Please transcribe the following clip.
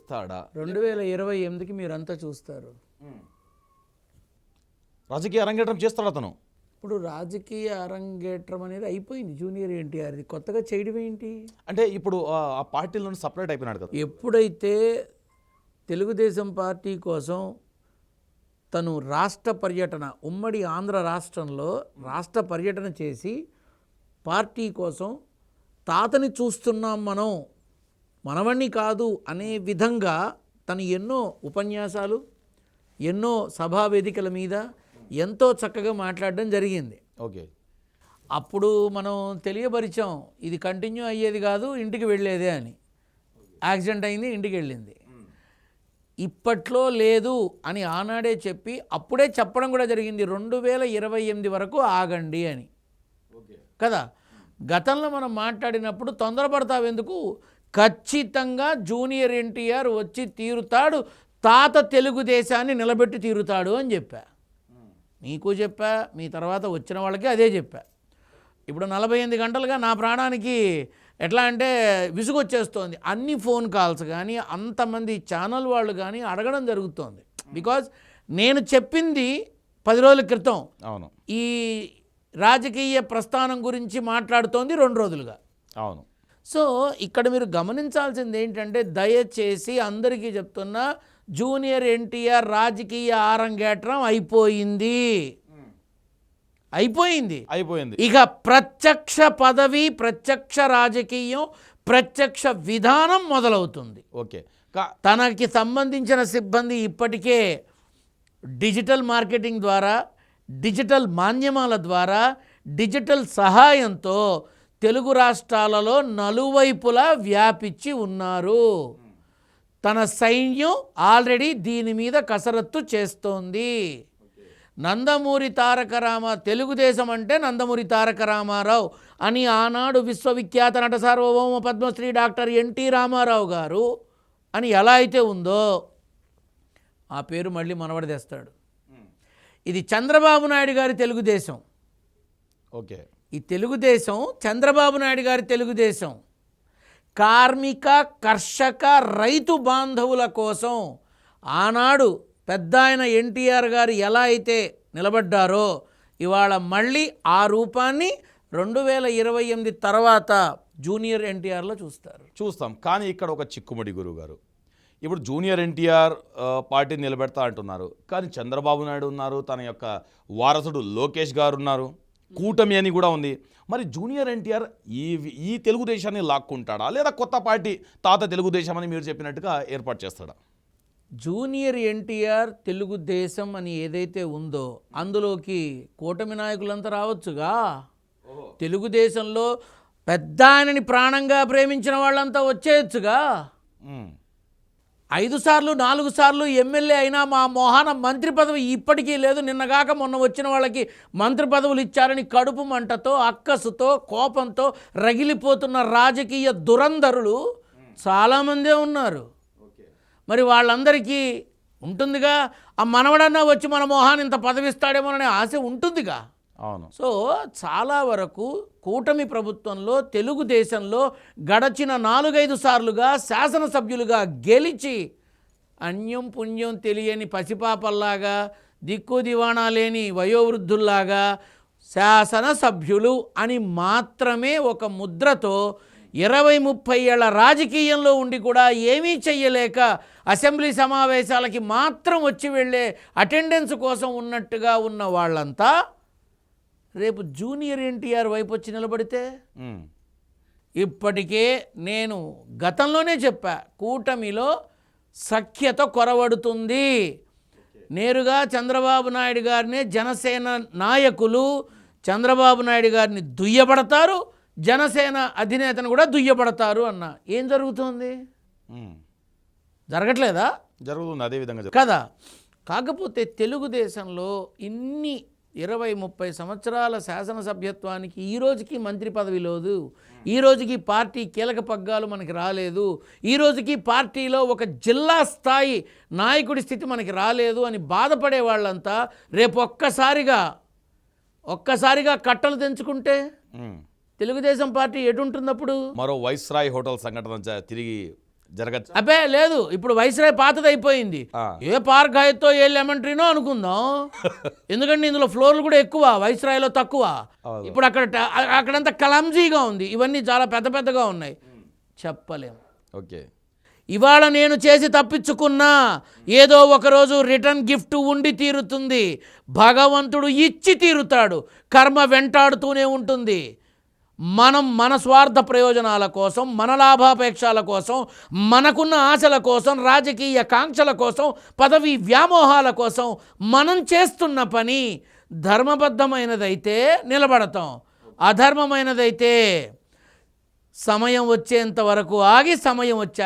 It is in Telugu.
చేస్తాడా? 2028కి మీరంతా చూస్తారు. రాజకీయ అరంగేట్రం చేస్తాడు అతను. ఇప్పుడు రాజకీయ అరంగేట్రం అనేది అయిపోయింది జూనియర్ ఎన్టీఆర్ది, కొత్తగా చేయడం ఏంటి? అంటే ఇప్పుడు ఆ పార్టీలో సపరేట్ అయిపోయినాడు కదా. ఎప్పుడైతే తెలుగుదేశం పార్టీ కోసం తను రాష్ట్ర పర్యటన, ఉమ్మడి ఆంధ్ర రాష్ట్రంలో రాష్ట్ర పర్యటన చేసి పార్టీ కోసం తాతని చూస్తున్నాం మనవణ్ణి కాదు అనే విధంగా తను ఎన్నో ఉపన్యాసాలు, ఎన్నో సభా వేదికల మీద ఎంతో చక్కగా మాట్లాడడం జరిగింది. ఓకే, అప్పుడు మనం తెలియపరిచాం ఇది కంటిన్యూ అయ్యేది కాదు, ఇంటికి వెళ్ళేదే అని. యాక్సిడెంట్ అయింది, ఇంటికి వెళ్ళింది. ఇప్పట్లో లేదు అని ఆనాడే చెప్పి అప్పుడే చెప్పడం కూడా జరిగింది 2028 వరకు ఆగండి అని కదా. గతంలో మనం మాట్లాడినప్పుడు తొందరపడతావెందుకు, ఖచ్చితంగా జూనియర్ ఎన్టీఆర్ వచ్చి తీరుతాడు, తాత తెలుగుదేశాన్ని నిలబెట్టి తీరుతాడు అని చెప్పా. మీకు చెప్పా, మీ తర్వాత వచ్చిన వాళ్ళకి అదే చెప్పా. ఇప్పుడు 48 గంటలుగా నా ప్రాణానికి ఎట్లా అంటే విసుగొచ్చేస్తోంది. అన్ని ఫోన్ కాల్స్ కానీ అంతమంది ఛానల్ వాళ్ళు కానీ అడగడం జరుగుతోంది. బికాజ్ నేను చెప్పింది 10 రోజుల క్రితం, అవును, ఈ రాజకీయ ప్రస్థానం గురించి మాట్లాడుతోంది 2 రోజులుగా. అవును. సో ఇక్కడ మీరు గమనించాల్సింది ఏంటంటే, దయచేసి అందరికీ చెప్తున్నా, జూనియర్ ఎన్టీఆర్ రాజకీయ ఆరంగేట్రం అయిపోయింది. ఇక ప్రత్యక్ష పదవి, ప్రత్యక్ష రాజకీయం, ప్రత్యక్ష విధానం మొదలవుతుంది. ఓకే, తనకి సంబంధించిన సిబ్బంది ఇప్పటికే డిజిటల్ మార్కెటింగ్ ద్వారా, డిజిటల్ మాధ్యమాల ద్వారా, డిజిటల్ సహాయంతో తెలుగు రాష్ట్రాలలో నలువైపులా వ్యాపించి ఉన్నారు. తన సైన్యం ఆల్రెడీ దీని మీద కసరత్తు చేస్తోంది. నందమూరి తారక రామ, తెలుగుదేశం అంటే నందమూరి తారక రామారావు అని ఆనాడు విశ్వవిఖ్యాత నట సార్వభౌమ పద్మశ్రీ డాక్టర్ ఎన్టీ రామారావు గారు అని ఎలా అయితే ఉందో ఆ పేరు మళ్ళీ మనవడు తెస్తాడు. ఇది చంద్రబాబు నాయుడు గారి తెలుగుదేశం. ఓకే, ఈ తెలుగుదేశం చంద్రబాబు నాయుడు గారి తెలుగుదేశం. కార్మిక, కర్షక, రైతు బాంధవుల కోసం ఆనాడు పెద్ద ఆయన ఎన్టీఆర్ గారు ఎలా అయితే నిలబడ్డారో, ఇవాళ మళ్ళీ ఆ రూపాన్ని 2028 తర్వాత జూనియర్ ఎన్టీఆర్లో చూస్తాం. కానీ ఇక్కడ ఒక చిక్కుముడి గురువు గారు, ఇప్పుడు జూనియర్ ఎన్టీఆర్ పార్టీ నిలబెడతా అంటున్నారు, కానీ చంద్రబాబు నాయుడు ఉన్నారు, తన యొక్క వారసుడు లోకేష్ గారు ఉన్నారు, కూటమి అని కూడా ఉంది. మరి జూనియర్ ఎన్టీఆర్ ఈ తెలుగుదేశాన్ని లాక్కుంటాడా, లేదా కొత్త పార్టీ తాత తెలుగుదేశం అని మీరు చెప్పినట్టుగా ఏర్పాటు చేస్తాడా? జూనియర్ ఎన్టీఆర్ తెలుగుదేశం అని ఏదైతే ఉందో అందులోకి కూటమి నాయకులంతా రావచ్చుగా. తెలుగుదేశంలో పెద్ద ఆయనని ప్రాణంగా ప్రేమించిన వాళ్ళంతా వచ్చేయచ్చుగా. 5 సార్లు 4 సార్లు ఎమ్మెల్యే అయినా మా మొహాన మంత్రి పదవి ఇప్పటికీ లేదు. నిన్నగాక మొన్న వచ్చిన వాళ్ళకి మంత్రి పదవులు ఇచ్చారని కడుపు మంటతో, అక్కసుతో, కోపంతో రగిలిపోతున్న రాజకీయ దురంధరులు చాలామందే ఉన్నారు. మరి వాళ్ళందరికీ ఉంటుందిగా, ఆ మనవడన్నా వచ్చి మన మొహాన్ని ఇంత పదవిస్తాడేమోననే ఆశ ఉంటుందిగా. అవును. సో చాలా వరకు కూటమి ప్రభుత్వంలో తెలుగుదేశంలో గడచిన 4-5 సార్లుగా శాసనసభ్యులుగా గెలిచి అన్యం పుణ్యం తెలియని పసిపాపల్లాగా, దిక్కు దివాణా లేని వయోవృద్ధుల్లాగా శాసనసభ్యులు అని మాత్రమే ఒక ముద్రతో 20-30 ఏళ్ల రాజకీయంలో ఉండి కూడా ఏమీ చెయ్యలేక అసెంబ్లీ సమావేశాలకి మాత్రం వచ్చి వెళ్ళే అటెండెన్స్ కోసం ఉన్నట్టుగా ఉన్న వాళ్ళంతా రేపు జూనియర్ ఎన్టీఆర్ వైపు వచ్చి నిలబడితే, ఇప్పటికే నేను గతంలోనే చెప్పా, కూటమిలో సఖ్యత కొరవడుతుంది. నేరుగా చంద్రబాబు నాయుడు గారిని జనసేన నాయకులు చంద్రబాబు నాయుడు గారిని దుయ్యబడతారు, జనసేన అధినేతను కూడా దుయ్యబడతారు అన్న. ఏం జరుగుతుంది? జరగట్లేదా? జరుగుతుంది అదే విధంగా కదా. కాకపోతే తెలుగుదేశంలో ఇన్ని 20-30 సంవత్సరాల శాసనసభ్యత్వానికి ఈ రోజుకి మంత్రి పదవి లేదు, ఈ రోజుకి పార్టీ కీలక పగ్గాలు మనకి రాలేదు, ఈ రోజుకి పార్టీలో ఒక జిల్లా స్థాయి నాయకుడి స్థితి మనకి రాలేదు అని బాధపడే వాళ్ళంతా రేపు ఒక్కసారిగా కట్టలు తెంచుకుంటే తెలుగుదేశం పార్టీ ఎటుంటుంది? అప్పుడు మరో వైస్రాయ్ హోటల్ సంఘటన తిరిగి జరగచ్చు. అబ్బే లేదు, ఇప్పుడు వైస్రాయ్ పాతది అయిపోయింది. ఆ. ఏ పార్క్ హయత్తో ఏ లెమన్ ట్రీనో అనుకుందాం. ఎందుకంటే ఇందులో ఫ్లోర్లు కూడా ఎక్కువ, వైస్రాయ్లో తక్కువ. అవును. ఇప్పుడు అక్కడంతా క్లమ్జీగా ఉంది, ఇవన్నీ చాలా పెద్ద పెద్దగా ఉన్నాయి, చెప్పలేము. ఓకే. ఇవాళ నేను చేసి తప్పించుకున్నా ఏదో ఒకరోజు రిటర్న్ గిఫ్ట్ ఉండి తీరుతుంది. భగవంతుడు ఇచ్చి తీరుతాడు, కర్మ వెంటాడుతూనే ఉంటుంది. మనం మన స్వార్థ ప్రయోజనాల కోసం, మన లాభాపేక్షాల కోసం, మనకున్న ఆశల కోసం, రాజకీయ కాంక్షల కోసం, పదవి వ్యామోహాల కోసం మనం చేస్తున్న పని ధర్మబద్ధమైనదైతే నిలబడతాం, అధర్మమైనదైతే సమయం వచ్చేంత వరకు ఆగి సమయం వచ్చాక